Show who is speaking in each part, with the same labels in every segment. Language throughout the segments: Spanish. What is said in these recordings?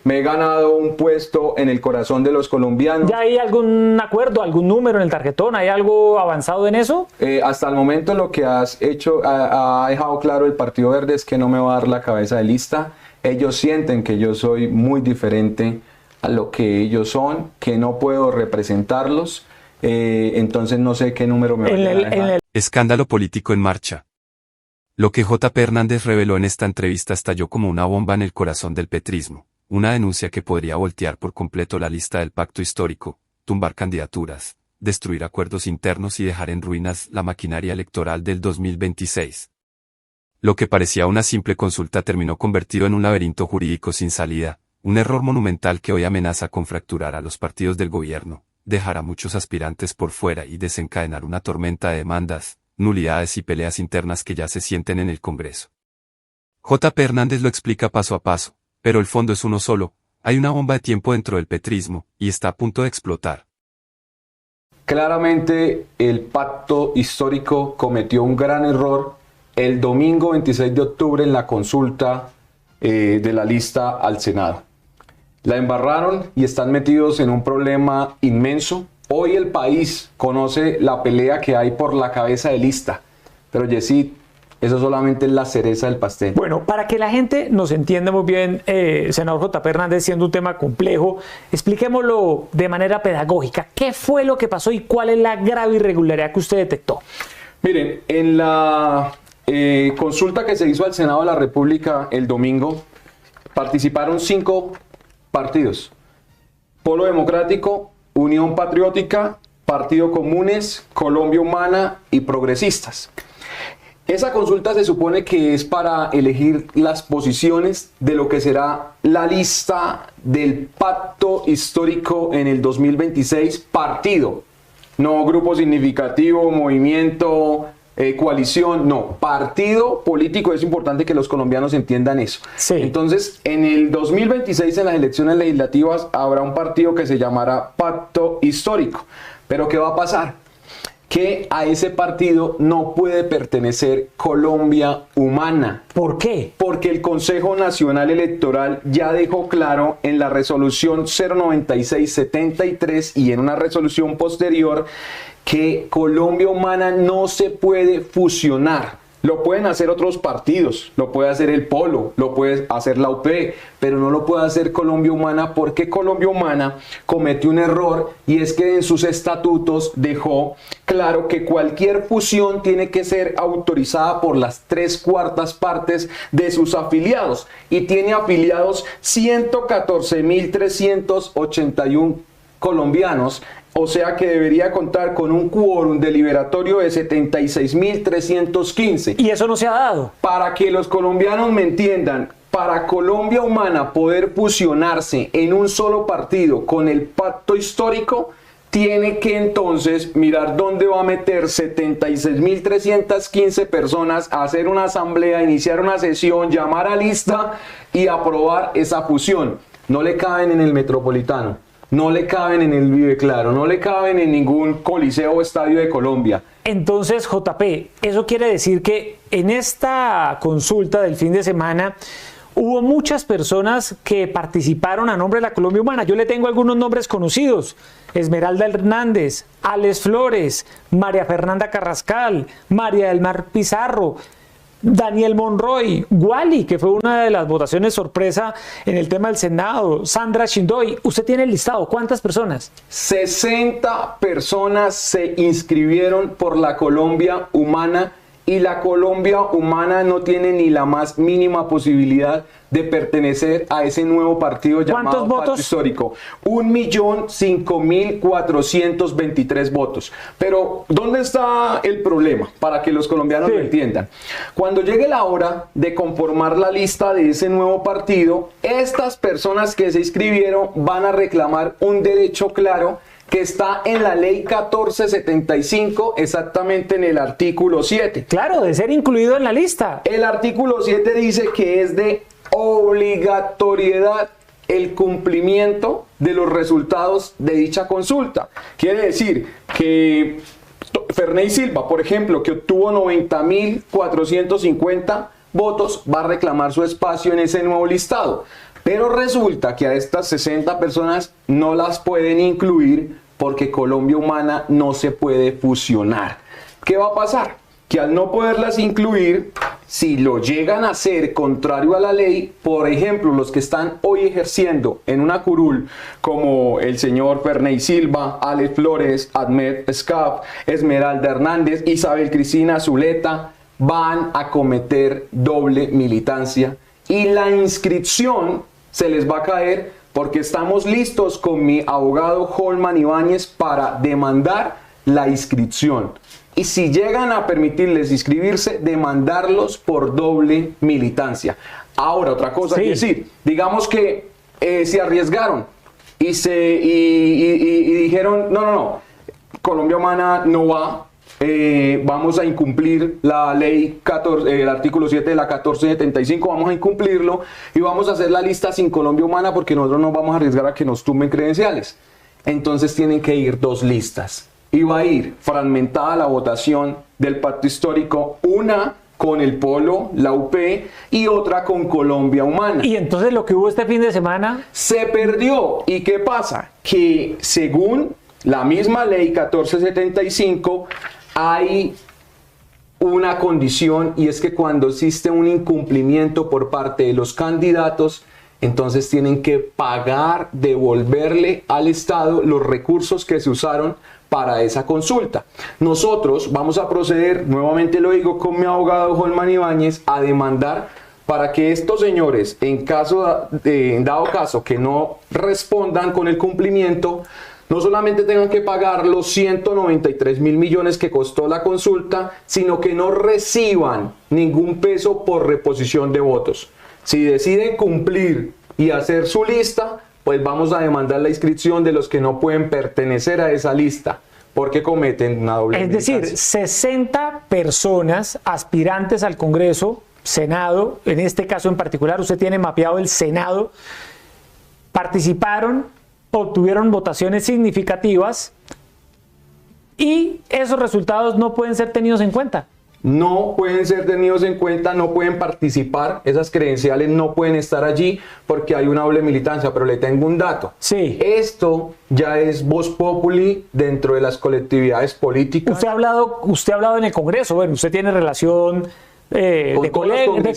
Speaker 1: Me he ganado un puesto en el corazón de los colombianos.
Speaker 2: ¿Ya hay algún acuerdo, algún número en el tarjetón? ¿Hay algo avanzado en eso?
Speaker 1: Hasta el momento lo que has hecho, ha dejado claro el Partido Verde es que no me va a dar la cabeza de lista. Ellos sienten que yo soy muy diferente a lo que ellos son, que no puedo representarlos. Entonces no sé qué número me van a dejar.
Speaker 3: Escándalo político en marcha. Lo que J.P. Hernández reveló en esta entrevista estalló como una bomba en el corazón del petrismo. Una denuncia que podría voltear por completo la lista del pacto histórico, tumbar candidaturas, destruir acuerdos internos y dejar en ruinas la maquinaria electoral del 2026. Lo que parecía una simple consulta terminó convertido en un laberinto jurídico sin salida, un error monumental que hoy amenaza con fracturar a los partidos del gobierno, dejar a muchos aspirantes por fuera y desencadenar una tormenta de demandas, nulidades y peleas internas que ya se sienten en el Congreso. J.P. Hernández lo explica paso a paso. Pero el fondo es uno solo, hay una bomba de tiempo dentro del petrismo, y está a punto de explotar.
Speaker 1: Claramente el pacto histórico cometió un gran error el domingo 26 de octubre en la consulta de la lista al Senado. La embarraron y están metidos en un problema inmenso. Hoy el país conoce la pelea que hay por la cabeza de lista, pero Yesid, eso solamente es la cereza del pastel.
Speaker 2: Bueno, para que la gente nos entienda muy bien, senador J.P. Hernández, siendo un tema complejo, expliquémoslo de manera pedagógica. ¿Qué fue lo que pasó y cuál es la grave irregularidad que usted detectó?
Speaker 1: Miren, en la consulta que se hizo al Senado de la República el domingo, participaron 5 partidos. Polo Democrático, Unión Patriótica, Partido Comunes, Colombia Humana y Progresistas. Esa consulta se supone que es para elegir las posiciones de lo que será la lista del pacto histórico en el 2026, partido, no grupo significativo, movimiento, coalición, no, partido político. Es importante que los colombianos entiendan eso.
Speaker 2: Sí.
Speaker 1: Entonces, en el 2026, en las elecciones legislativas, habrá un partido que se llamará Pacto Histórico. Pero ¿qué va a pasar? Que a ese partido no puede pertenecer Colombia Humana.
Speaker 2: ¿Por qué?
Speaker 1: Porque el Consejo Nacional Electoral ya dejó claro en la resolución 096-73 y en una resolución posterior que Colombia Humana no se puede fusionar. Lo pueden hacer otros partidos, lo puede hacer el Polo, lo puede hacer la UP, pero no lo puede hacer Colombia Humana porque Colombia Humana cometió un error, y es que en sus estatutos dejó claro que cualquier fusión tiene que ser autorizada por las 3/4 partes de sus afiliados, y tiene afiliados 114.381 colombianos. O sea que debería contar con un quórum deliberatorio de 76.315.
Speaker 2: Y eso no se ha dado.
Speaker 1: Para que los colombianos me entiendan, para Colombia Humana poder fusionarse en un solo partido con el pacto histórico, tiene que entonces mirar dónde va a meter 76.315 personas, hacer una asamblea, iniciar una sesión, llamar a lista y aprobar esa fusión. No le caben en el Metropolitano. No le caben en el Vive Claro, no le caben en ningún coliseo o estadio de Colombia.
Speaker 2: Entonces, JP, eso quiere decir que en esta consulta del fin de semana hubo muchas personas que participaron a nombre de la Colombia Humana. Yo le tengo algunos nombres conocidos: Esmeralda Hernández, Alex Flores, María Fernanda Carrascal, María del Mar Pizarro, Daniel Monroy, Wally, que fue una de las votaciones sorpresa en el tema del Senado, Sandra Chindoy. Usted tiene el listado. ¿Cuántas personas?
Speaker 1: 60 personas se inscribieron por la Colombia Humana, y la Colombia Humana no tiene ni la más mínima posibilidad de pertenecer a ese nuevo partido llamado Pacto Histórico. 1.005.423 votos. Pero, ¿dónde está el problema? Para que los colombianos lo entiendan. Cuando llegue la hora de conformar la lista de ese nuevo partido, estas personas que se inscribieron van a reclamar un derecho claro que está en la ley 1475, exactamente en el artículo 7.
Speaker 2: Claro, de ser incluido en la lista.
Speaker 1: El artículo 7 dice que es de obligatoriedad el cumplimiento de los resultados de dicha consulta. Quiere decir que Ferney Silva, por ejemplo, que obtuvo 90.450 votos, va a reclamar su espacio en ese nuevo listado. Pero resulta que a estas 60 personas no las pueden incluir porque Colombia Humana no se puede fusionar. ¿Qué va a pasar? Que al no poderlas incluir, si lo llegan a hacer contrario a la ley, por ejemplo, los que están hoy ejerciendo en una curul, como el señor Ferney Silva, Alex Flores, Ahmed Escaf, Esmeralda Hernández, Isabel Cristina Zuleta, van a cometer doble militancia y la inscripción se les va a caer porque estamos listos con mi abogado Holman Ibáñez para demandar la inscripción. Y si llegan a permitirles inscribirse, demandarlos por doble militancia. Ahora, otra cosa que decir, digamos que se arriesgaron y dijeron, no, Colombia Humana no va, vamos a incumplir la ley 14, el artículo 7 de la 1475, vamos a incumplirlo y vamos a hacer la lista sin Colombia Humana porque nosotros no vamos a arriesgar a que nos tumben credenciales. Entonces tienen que ir dos listas. Y va a ir fragmentada la votación del pacto histórico, una con el Polo, la UP, y otra con Colombia Humana.
Speaker 2: Y entonces lo que hubo este fin de semana
Speaker 1: se perdió. ¿Y qué pasa? Que según la misma ley 1475 hay una condición, y es que cuando existe un incumplimiento por parte de los candidatos, entonces tienen que pagar, devolverle al Estado los recursos que se usaron para esa consulta. Nosotros vamos a proceder, nuevamente lo digo, con mi abogado Holman Ibáñez, a demandar para que estos señores, en dado caso que no respondan con el cumplimiento, no solamente tengan que pagar los 193.000 millones que costó la consulta, sino que no reciban ningún peso por reposición de votos. Si deciden cumplir y hacer su lista, pues vamos a demandar la inscripción de los que no pueden pertenecer a esa lista, porque cometen una doble militancia.
Speaker 2: Es decir, 60 personas aspirantes al Congreso, Senado, en este caso en particular, usted tiene mapeado el Senado, participaron, obtuvieron votaciones significativas y esos resultados no pueden ser tenidos en cuenta.
Speaker 1: No pueden ser tenidos en cuenta, no pueden participar, esas credenciales no pueden estar allí porque hay una doble militancia, pero le tengo un dato.
Speaker 2: Sí.
Speaker 1: Esto ya es voz populi dentro de las colectividades políticas.
Speaker 2: Usted ha hablado en el Congreso, bueno, usted tiene relación de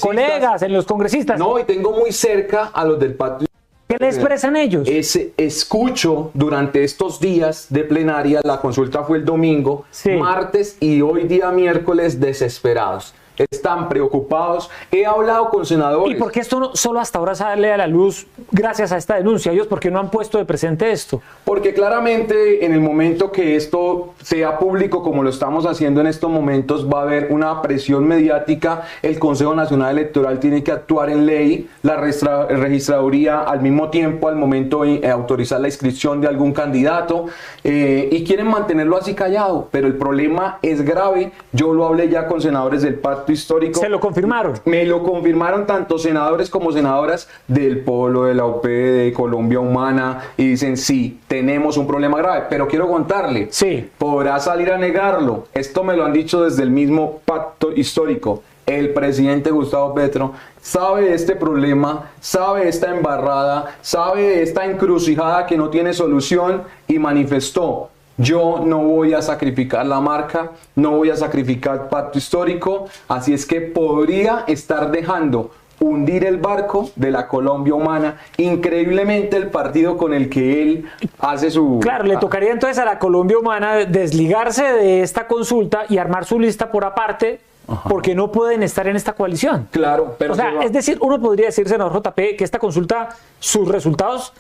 Speaker 2: colegas en los congresistas.
Speaker 1: No, y tengo muy cerca a los del pacto.
Speaker 2: ¿Qué le expresan ellos?
Speaker 1: Escucho durante estos días de plenaria, la consulta fue el domingo,
Speaker 2: sí,
Speaker 1: martes y hoy día miércoles, desesperados. Están preocupados. He hablado con senadores.
Speaker 2: ¿Y por qué esto no, solo hasta ahora sale a la luz gracias a esta denuncia? ¿Ellos por qué no han puesto de presente esto?
Speaker 1: Porque claramente en el momento que esto sea público, como lo estamos haciendo en estos momentos, va a haber una presión mediática. El Consejo Nacional Electoral tiene que actuar en ley, la registraduría al mismo tiempo, al momento de autorizar la inscripción de algún candidato, y quieren mantenerlo así callado. Pero el problema es grave. Yo lo hablé ya con senadores del pacto histórico.
Speaker 2: ¿Se lo confirmaron?
Speaker 1: Me lo confirmaron tanto senadores como senadoras del Polo, de la UP, de Colombia Humana, y dicen sí, tenemos un problema grave, pero quiero contarle,
Speaker 2: sí,
Speaker 1: podrá salir a negarlo. Esto me lo han dicho desde el mismo pacto histórico. El presidente Gustavo Petro sabe de este problema, sabe de esta embarrada, sabe de esta encrucijada que no tiene solución y manifestó: yo no voy a sacrificar la marca, no voy a sacrificar el pacto histórico, así es que podría estar dejando hundir el barco de la Colombia Humana. Increíblemente el partido con el que él hace su...
Speaker 2: Claro, le tocaría entonces a la Colombia Humana desligarse de esta consulta y armar su lista por aparte, porque no pueden estar en esta coalición.
Speaker 1: Claro, pero...
Speaker 2: O sea, es decir, uno podría decir, senador JP, que esta consulta, sus resultados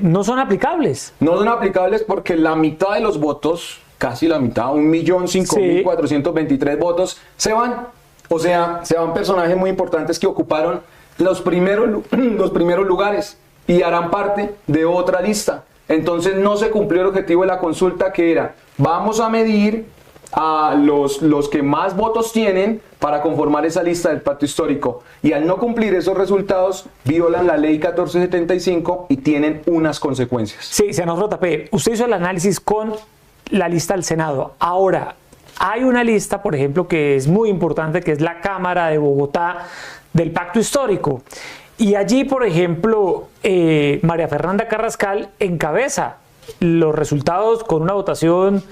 Speaker 2: no son aplicables.
Speaker 1: No son aplicables porque la mitad de los votos, casi la mitad, 1.005.423 votos, se van. O sea, se van personajes muy importantes que ocuparon los primeros lugares y harán parte de otra lista. Entonces no se cumplió el objetivo de la consulta, que era: vamos a medir a los que más votos tienen para conformar esa lista del pacto histórico, y al no cumplir esos resultados violan la ley 1475 y tienen unas consecuencias.
Speaker 2: Sí, senador JP, usted hizo el análisis con la lista del Senado. Ahora, hay una lista, por ejemplo, que es muy importante, que es la Cámara de Bogotá del pacto histórico. Y allí, por ejemplo, María Fernanda Carrascal encabeza los resultados con una votación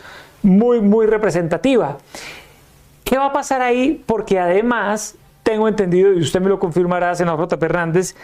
Speaker 2: muy, muy representativa. ¿Qué va a pasar ahí? Porque además, tengo entendido, y usted me lo confirmará, senador J. Hernández,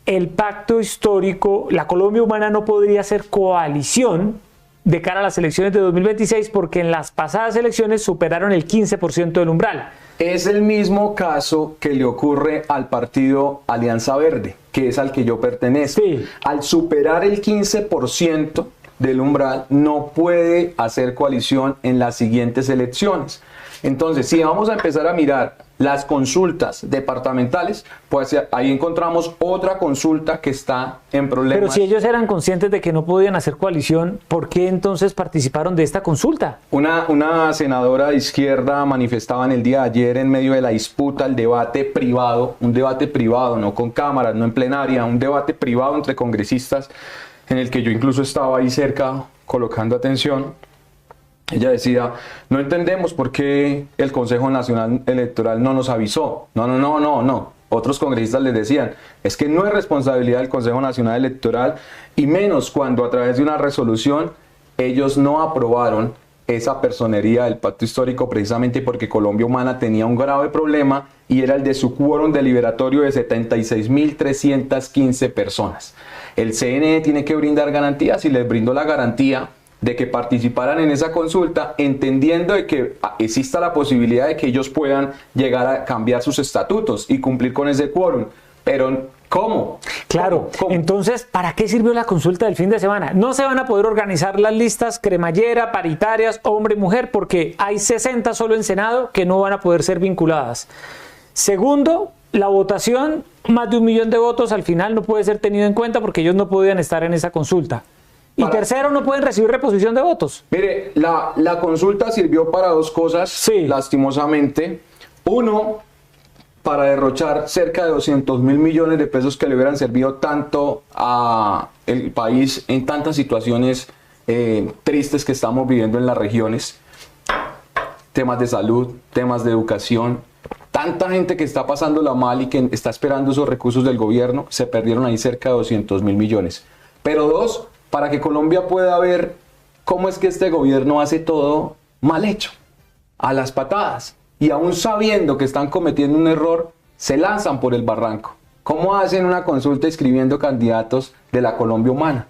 Speaker 2: el pacto histórico, la Colombia Humana no podría ser coalición de cara a las elecciones de 2026 porque en las pasadas elecciones superaron el 15% del umbral.
Speaker 1: Es el mismo caso que le ocurre al partido Alianza Verde, que es al que yo pertenezco.
Speaker 2: Sí.
Speaker 1: Al superar el 15% del umbral, no puede hacer coalición en las siguientes elecciones. Entonces, si vamos a empezar a mirar las consultas departamentales, pues ahí encontramos otra consulta que está en problemas.
Speaker 2: Pero si ellos eran conscientes de que no podían hacer coalición, ¿por qué entonces participaron de esta consulta?
Speaker 1: Una senadora de izquierda manifestaba en el día de ayer en medio de la disputa, el debate privado, un debate privado, no con cámaras, no en plenaria, un debate privado entre congresistas en el que yo incluso estaba ahí cerca colocando atención. Ella decía, no entendemos por qué el Consejo Nacional Electoral no nos avisó. No. Otros congresistas les decían, es que no es responsabilidad del Consejo Nacional Electoral y menos cuando a través de una resolución ellos no aprobaron esa personería del pacto histórico precisamente porque Colombia Humana tenía un grave problema y era el de su quórum deliberatorio de 76.315 personas. El CNE tiene que brindar garantías y les brindó la garantía de que participaran en esa consulta, entendiendo de que exista la posibilidad de que ellos puedan llegar a cambiar sus estatutos y cumplir con ese quórum. Pero, ¿cómo?
Speaker 2: Claro,
Speaker 1: ¿Cómo?
Speaker 2: Entonces, ¿para qué sirvió la consulta del fin de semana? No se van a poder organizar las listas cremallera, paritarias, hombre y mujer, porque hay 60 solo en Senado que no van a poder ser vinculadas. Segundo, la votación, más de 1 millón de votos al final no puede ser tenido en cuenta porque ellos no podían estar en esa consulta. Y tercero, no pueden recibir reposición de votos.
Speaker 1: Mire, la consulta sirvió para dos cosas,
Speaker 2: sí,
Speaker 1: lastimosamente. Uno, para derrochar cerca de 200.000 millones de pesos que le hubieran servido tanto a el país en tantas situaciones tristes que estamos viviendo en las regiones. Temas de salud, temas de educación. Tanta gente que está pasándola mal y que está esperando esos recursos del gobierno, se perdieron ahí cerca de 200.000 millones. Pero dos, para que Colombia pueda ver cómo es que este gobierno hace todo mal hecho, a las patadas, y aún sabiendo que están cometiendo un error, se lanzan por el barranco. ¿Cómo hacen una consulta inscribiendo candidatos de la Colombia Humana,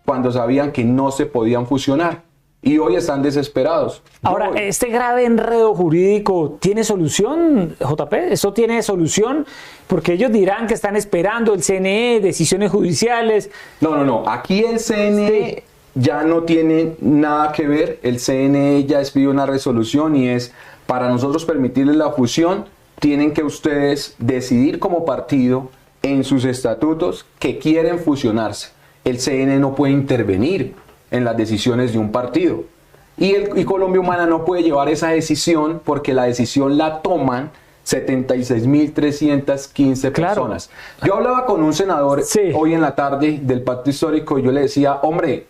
Speaker 1: cuando sabían que no se podían fusionar? Y hoy están desesperados.
Speaker 2: Ahora, ¿este grave enredo jurídico tiene solución, JP? ¿Eso tiene solución? Porque ellos dirán que están esperando el CNE, decisiones judiciales.
Speaker 1: No. Aquí el CNE ya no tiene nada que ver. El CNE ya expidió una resolución y es, para nosotros permitirles la fusión, tienen que ustedes decidir como partido en sus estatutos que quieren fusionarse. El CNE no puede intervenir en las decisiones de un partido. Y Colombia Humana no puede llevar esa decisión porque la decisión la toman 76.315 personas. Yo hablaba con un senador hoy en la tarde del pacto histórico y yo le decía, hombre,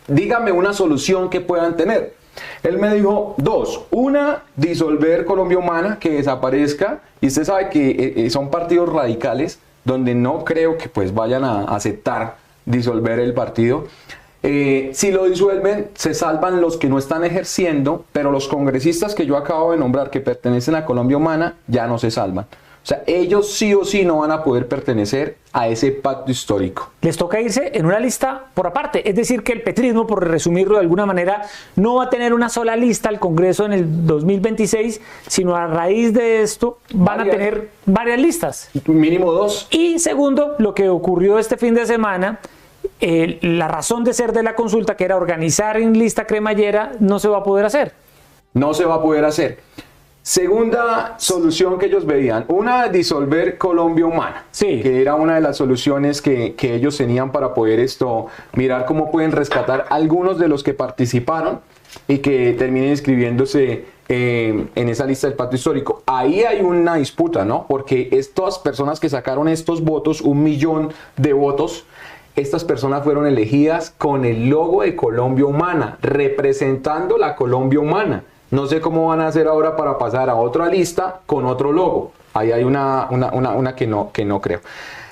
Speaker 1: dígame una solución que puedan tener. Él me dijo dos. Una, disolver Colombia Humana, que desaparezca. Y usted sabe que son partidos radicales donde no creo que pues vayan a aceptar disolver el partido. Si lo disuelven, se salvan los que no están ejerciendo, pero los congresistas que yo acabo de nombrar que pertenecen a Colombia Humana ya no se salvan. O sea, ellos sí o sí no van a poder pertenecer a ese pacto histórico.
Speaker 2: Les toca irse en una lista por aparte. Es decir, que el petrismo, por resumirlo de alguna manera, no va a tener una sola lista al Congreso en el 2026, sino a raíz de esto van a tener varias listas.
Speaker 1: Mínimo dos.
Speaker 2: Y segundo, lo que ocurrió este fin de semana, la razón de ser de la consulta, que era organizar en lista cremallera, no se va a poder hacer.
Speaker 1: No se va a poder hacer. Segunda solución que ellos veían, una, disolver Colombia Humana, que era una de las soluciones que ellos tenían para poder mirar cómo pueden rescatar algunos de los que participaron y que terminen inscribiéndose en esa lista del pacto histórico. Ahí hay una disputa, ¿no? Porque estas personas que sacaron estos votos, 1 millón de votos, estas personas fueron elegidas con el logo de Colombia Humana, representando la Colombia Humana. No sé cómo van a hacer ahora para pasar a otra lista con otro logo. Ahí hay una que no creo.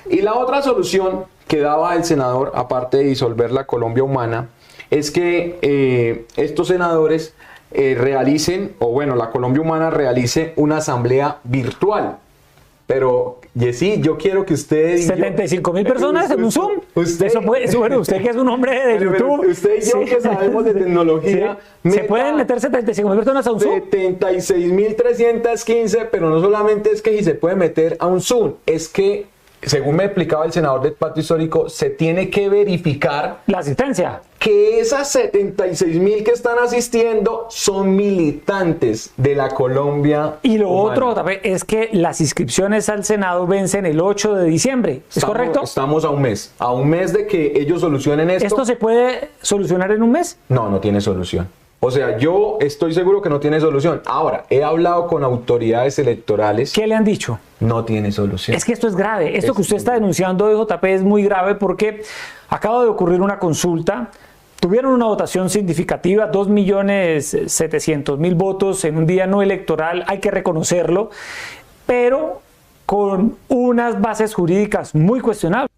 Speaker 1: Y la otra solución que daba el senador, aparte de disolver la Colombia Humana, es que estos senadores realicen, o bueno, la Colombia Humana realice una asamblea virtual. Pero, Yesí, yo quiero que usted...
Speaker 2: 75.000 personas en un Zoom. Bueno, usted que es un hombre de YouTube.
Speaker 1: Usted y yo que sabemos de tecnología.
Speaker 2: Sí. ¿Se pueden meter 75.000 personas a un Zoom?
Speaker 1: 76.315, pero no solamente es que si se puede meter a un Zoom, es que, según me explicaba el senador del Pacto Histórico, se tiene que verificar
Speaker 2: la asistencia.
Speaker 1: Que esas 76.000 que están asistiendo son militantes de la Colombia
Speaker 2: Y lo
Speaker 1: Humana.
Speaker 2: otro también es que las inscripciones al Senado vencen el 8 de diciembre. ¿Es correcto?
Speaker 1: Estamos a un mes de que ellos solucionen esto.
Speaker 2: ¿Esto se puede solucionar en un mes?
Speaker 1: No, no tiene solución. O sea, yo estoy seguro que no tiene solución. Ahora, he hablado con autoridades electorales.
Speaker 2: ¿Qué le han dicho?
Speaker 1: No tiene solución.
Speaker 2: Es que esto es grave. Esto que usted está denunciando de JP es muy grave porque acaba de ocurrir una consulta. Tuvieron una votación significativa, 2.700.000 votos en un día no electoral, hay que reconocerlo, pero con unas bases jurídicas muy cuestionables.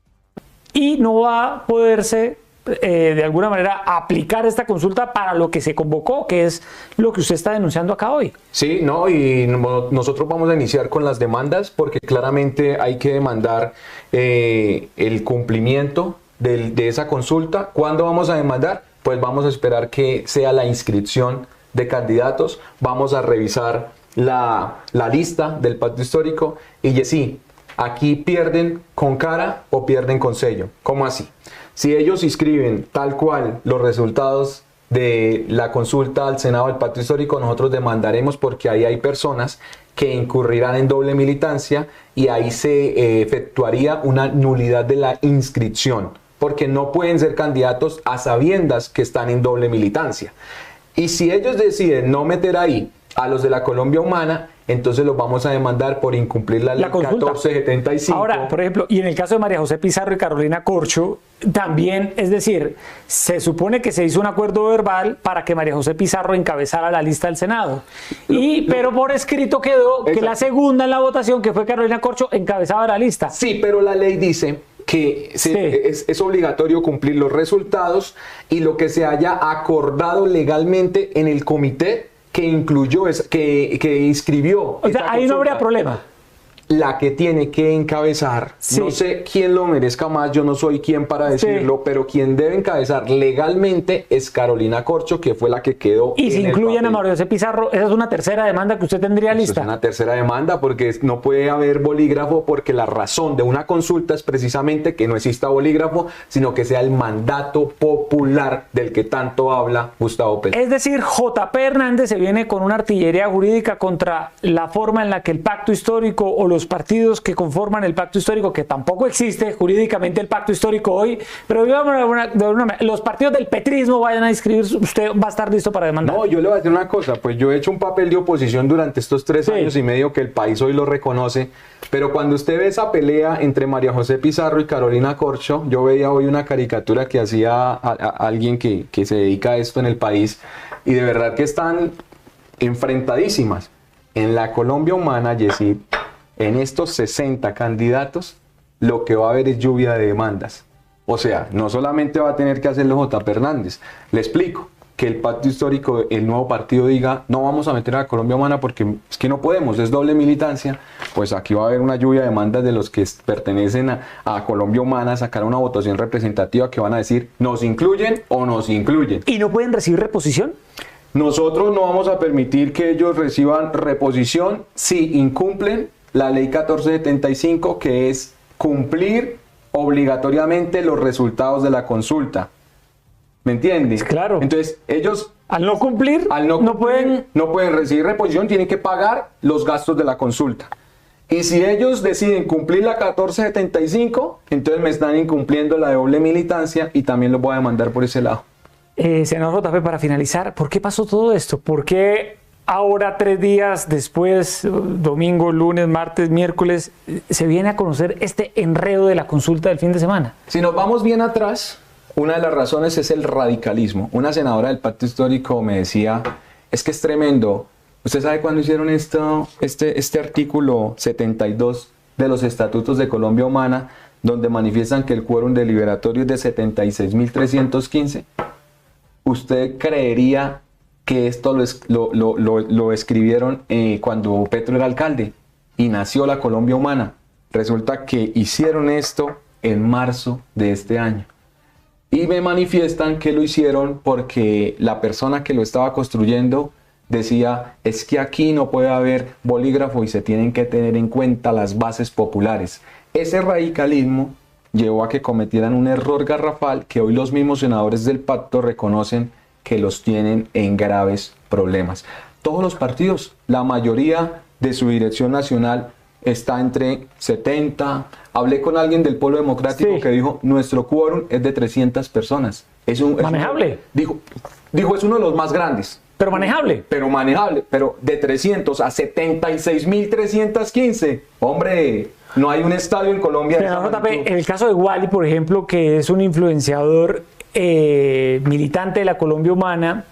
Speaker 2: Y no va a poderse, de alguna manera, aplicar esta consulta para lo que se convocó, que es lo que usted está denunciando acá hoy.
Speaker 1: Sí, no, y nosotros vamos a iniciar con las demandas porque claramente hay que demandar el cumplimiento de esa consulta. ¿Cuándo vamos a demandar? Pues vamos a esperar que sea la inscripción de candidatos, vamos a revisar la lista del Pacto Histórico y sí, aquí pierden con cara o pierden con sello. ¿Cómo así? Si ellos inscriben tal cual los resultados de la consulta al Senado del Pacto Histórico, nosotros demandaremos porque ahí hay personas que incurrirán en doble militancia y ahí se efectuaría una nulidad de la inscripción, porque no pueden ser candidatos a sabiendas que están en doble militancia. Y si ellos deciden no meter ahí a los de la Colombia Humana, entonces los vamos a demandar por incumplir la ley 1475.
Speaker 2: Ahora, por ejemplo, y en el caso de María José Pizarro y Carolina Corcho, también, es decir, se supone que se hizo un acuerdo verbal para que María José Pizarro encabezara la lista del Senado. Pero por escrito quedó que la segunda en la votación, que fue Carolina Corcho, encabezaba la lista.
Speaker 1: Sí, pero la ley dice que es obligatorio cumplir los resultados y lo que se haya acordado legalmente en el comité que incluyó, que inscribió.
Speaker 2: O sea, ahí no habría problema.
Speaker 1: La que tiene que encabezar, no sé quién lo merezca más, yo no soy quien para decirlo, pero quien debe encabezar legalmente es Carolina Corcho, que fue la que quedó.
Speaker 2: Y si incluyen a María José Pizarro, esa es una tercera demanda que usted tendría lista.
Speaker 1: Es una tercera demanda porque no puede haber bolígrafo, porque la razón de una consulta es precisamente que no exista bolígrafo, sino que sea el mandato popular del que tanto habla Gustavo Petro.
Speaker 2: Es decir, JP Hernández se viene con una artillería jurídica contra la forma en la que el Pacto Histórico o los partidos que conforman el Pacto Histórico, que tampoco existe jurídicamente el Pacto Histórico hoy, pero los partidos del petrismo vayan a inscribir, usted va a estar listo para demandar.
Speaker 1: No, yo le voy a decir una cosa, pues yo he hecho un papel de oposición durante estos 3 años y medio que el país hoy lo reconoce, pero cuando usted ve esa pelea entre María José Pizarro y Carolina Corcho, yo veía hoy una caricatura que hacía a alguien que se dedica a esto en el país, y de verdad que están enfrentadísimas. En la Colombia Humana, Yesid, en estos 60 candidatos, lo que va a haber es lluvia de demandas. O sea, no solamente va a tener que hacerlo JP Hernández. Le explico, que el Pacto Histórico, el nuevo partido diga, no vamos a meter a la Colombia Humana porque es que no podemos, es doble militancia. Pues aquí va a haber una lluvia de demandas de los que pertenecen a Colombia Humana, sacar una votación representativa que van a decir, ¿nos incluyen o nos incluyen?
Speaker 2: ¿Y no pueden recibir reposición?
Speaker 1: Nosotros no vamos a permitir que ellos reciban reposición si incumplen la ley 1475, que es cumplir obligatoriamente los resultados de la consulta. ¿Me entiendes?
Speaker 2: Claro.
Speaker 1: Entonces, ellos
Speaker 2: al no cumplir, no
Speaker 1: pueden recibir reposición, tienen que pagar los gastos de la consulta. Y si ellos deciden cumplir la 1475, entonces me están incumpliendo la doble militancia y también los voy a demandar por ese lado.
Speaker 2: Senador JP, para finalizar, ¿por qué pasó todo esto? ¿Por qué ahora, 3 días después, domingo, lunes, martes, miércoles, se viene a conocer este enredo de la consulta del fin de semana?
Speaker 1: Si nos vamos bien atrás, una de las razones es el radicalismo. Una senadora del Pacto Histórico me decía, es que es tremendo. ¿Usted sabe cuándo hicieron este artículo 72 de los Estatutos de Colombia Humana, donde manifiestan que el quórum deliberatorio es de 76.315, ¿usted creería que esto lo escribieron cuando Petro era alcalde y nació la Colombia Humana? Resulta que hicieron esto en marzo de este año. Y me manifiestan que lo hicieron porque la persona que lo estaba construyendo decía, es que aquí no puede haber bolígrafo y se tienen que tener en cuenta las bases populares. Ese radicalismo llevó a que cometieran un error garrafal que hoy los mismos senadores del pacto reconocen que los tienen en graves problemas. Todos los partidos, la mayoría de su dirección nacional está entre 70. Hablé con alguien del Polo Democrático que dijo, nuestro quórum es de 300 personas.
Speaker 2: ¿Manejable?
Speaker 1: Dijo, es uno de los más grandes.
Speaker 2: Pero manejable.
Speaker 1: Pero de 300 a 76.315. Hombre, no hay un estadio en Colombia.
Speaker 2: En el caso de Wally, por ejemplo, que es un influenciador militante de la Colombia Humana,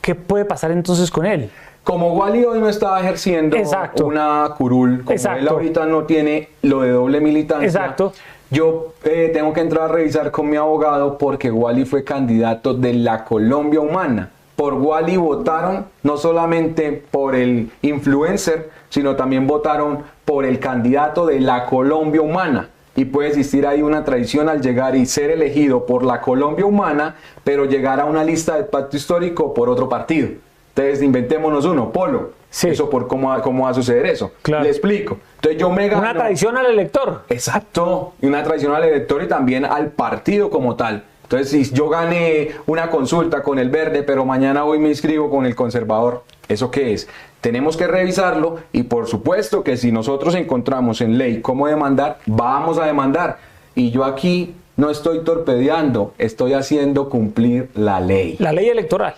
Speaker 2: ¿qué puede pasar entonces con él?
Speaker 1: Como Wally hoy no está ejerciendo una curul, como él ahorita no tiene lo de doble militancia, yo tengo que entrar a revisar con mi abogado porque Wally fue candidato de la Colombia Humana. Por Wally votaron no solamente por el influencer, sino también votaron por el candidato de la Colombia Humana. Y puede existir ahí una traición al llegar y ser elegido por la Colombia Humana, pero llegar a una lista del pacto histórico por otro partido. Entonces inventémonos uno, Polo.
Speaker 2: Sí.
Speaker 1: Eso por cómo va a suceder eso.
Speaker 2: Claro.
Speaker 1: Le explico. Entonces yo me gano.
Speaker 2: Una traición al elector.
Speaker 1: Exacto. Y una traición al elector y también al partido como tal. Entonces, si yo gané una consulta con el verde, pero mañana hoy me inscribo con el conservador, ¿eso qué es? Tenemos que revisarlo y por supuesto que si nosotros encontramos en ley cómo demandar, vamos a demandar. Y yo aquí no estoy torpedeando, estoy haciendo cumplir la ley.
Speaker 2: La ley electoral.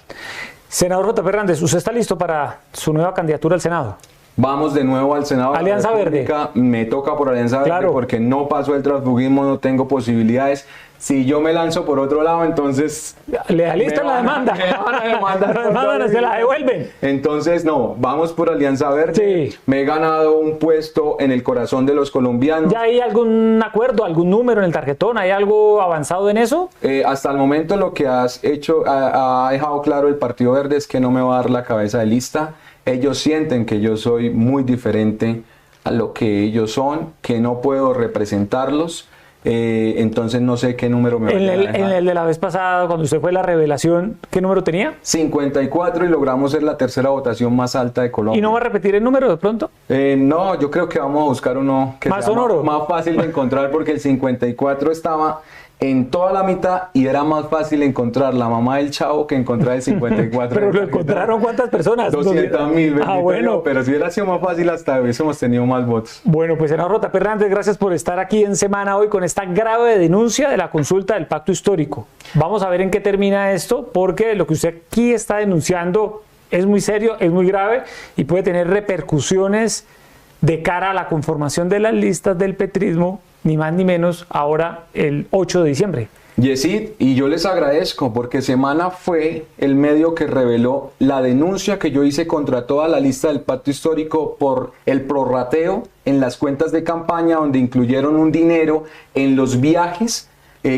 Speaker 2: Senador J. Fernández, ¿usted está listo para su nueva candidatura al Senado?
Speaker 1: Vamos de nuevo al Senado.
Speaker 2: Alianza Verde.
Speaker 1: Me toca por Alianza Verde porque no pasó el transfugismo, no tengo posibilidades. Si yo me lanzo por otro lado, entonces...
Speaker 2: ¿Le alistan la demanda?
Speaker 1: Me van a demandar.
Speaker 2: La demanda se la devuelven.
Speaker 1: Entonces, no, vamos por Alianza Verde.
Speaker 2: Sí.
Speaker 1: Me he ganado un puesto en el corazón de los colombianos.
Speaker 2: ¿Ya hay algún acuerdo, algún número en el tarjetón? ¿Hay algo avanzado en eso?
Speaker 1: Hasta el momento lo que has hecho, ha dejado claro el Partido Verde es que no me va a dar la cabeza de lista. Ellos sienten que yo soy muy diferente a lo que ellos son, que no puedo representarlos. Entonces no sé qué número me va a dejar.
Speaker 2: En el de la vez pasada, cuando usted fue a la revelación, ¿qué número tenía?
Speaker 1: 54 y logramos ser la tercera votación más alta de Colombia.
Speaker 2: ¿Y no va a repetir el número de pronto?
Speaker 1: No, yo creo que vamos a buscar uno que
Speaker 2: ¿Más
Speaker 1: sea
Speaker 2: sonoro?
Speaker 1: más fácil de encontrar porque el 54 estaba en toda la mitad y era más fácil encontrar la mamá del chavo que encontrar el 54.
Speaker 2: ¿Pero lo encontraron cuántas personas?
Speaker 1: 200.000.
Speaker 2: Bueno.
Speaker 1: Pero si hubiera sido más fácil hasta hubiésemos tenido más votos.
Speaker 2: Bueno, pues senador J. Fernández, gracias por estar aquí en Semana Hoy con esta grave denuncia de la consulta del pacto histórico. Vamos a ver en qué termina esto, porque lo que usted aquí está denunciando es muy serio, es muy grave y puede tener repercusiones de cara a la conformación de las listas del petrismo, ni más ni menos, ahora el 8 de diciembre.
Speaker 1: Yesid, y yo les agradezco porque Semana fue el medio que reveló la denuncia que yo hice contra toda la lista del pacto histórico por el prorrateo en las cuentas de campaña, donde incluyeron un dinero en los viajes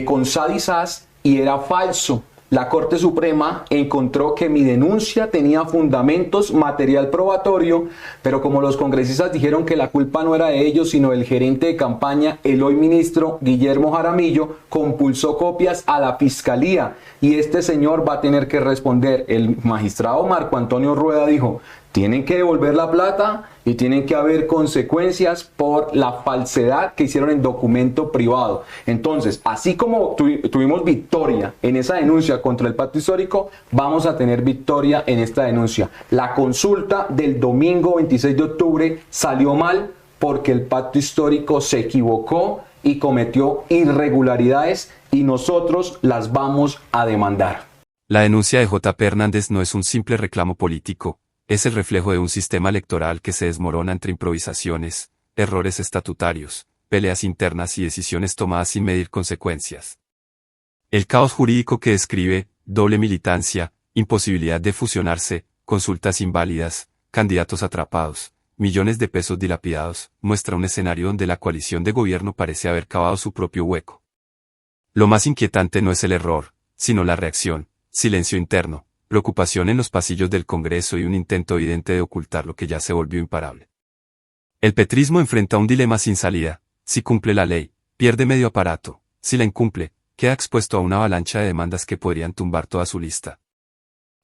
Speaker 1: con SAD y SAS y era falso. La Corte Suprema encontró que mi denuncia tenía fundamentos, material probatorio, pero como los congresistas dijeron que la culpa no era de ellos, sino del gerente de campaña, el hoy ministro Guillermo Jaramillo, compulsó copias a la Fiscalía y este señor va a tener que responder. El magistrado Marco Antonio Rueda dijo, tienen que devolver la plata y tienen que haber consecuencias por la falsedad que hicieron en documento privado. Entonces, así como tuvimos victoria en esa denuncia contra el pacto histórico, vamos a tener victoria en esta denuncia. La consulta del domingo 26 de octubre salió mal porque el pacto histórico se equivocó y cometió irregularidades y nosotros las vamos a demandar.
Speaker 3: La denuncia de J. Hernández no es un simple reclamo político. Es el reflejo de un sistema electoral que se desmorona entre improvisaciones, errores estatutarios, peleas internas y decisiones tomadas sin medir consecuencias. El caos jurídico que describe, doble militancia, imposibilidad de fusionarse, consultas inválidas, candidatos atrapados, millones de pesos dilapidados, muestra un escenario donde la coalición de gobierno parece haber cavado su propio hueco. Lo más inquietante no es el error, sino la reacción, silencio interno, preocupación en los pasillos del Congreso y un intento evidente de ocultar lo que ya se volvió imparable. El petrismo enfrenta un dilema sin salida: si cumple la ley, pierde medio aparato; si la incumple, queda expuesto a una avalancha de demandas que podrían tumbar toda su lista.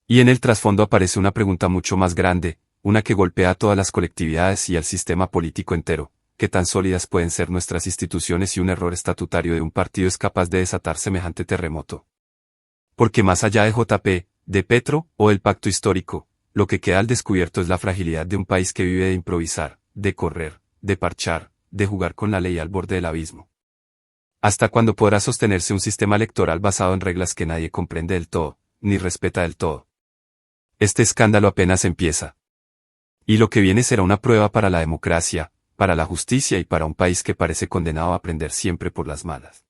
Speaker 3: Y en el trasfondo aparece una pregunta mucho más grande, una que golpea a todas las colectividades y al sistema político entero: ¿qué tan sólidas pueden ser nuestras instituciones si un error estatutario de un partido es capaz de desatar semejante terremoto? Porque más allá de JP, de Petro o del pacto histórico, lo que queda al descubierto es la fragilidad de un país que vive de improvisar, de correr, de parchar, de jugar con la ley al borde del abismo. ¿Hasta cuándo podrá sostenerse un sistema electoral basado en reglas que nadie comprende del todo, ni respeta del todo? Este escándalo apenas empieza. Y lo que viene será una prueba para la democracia, para la justicia y para un país que parece condenado a aprender siempre por las malas.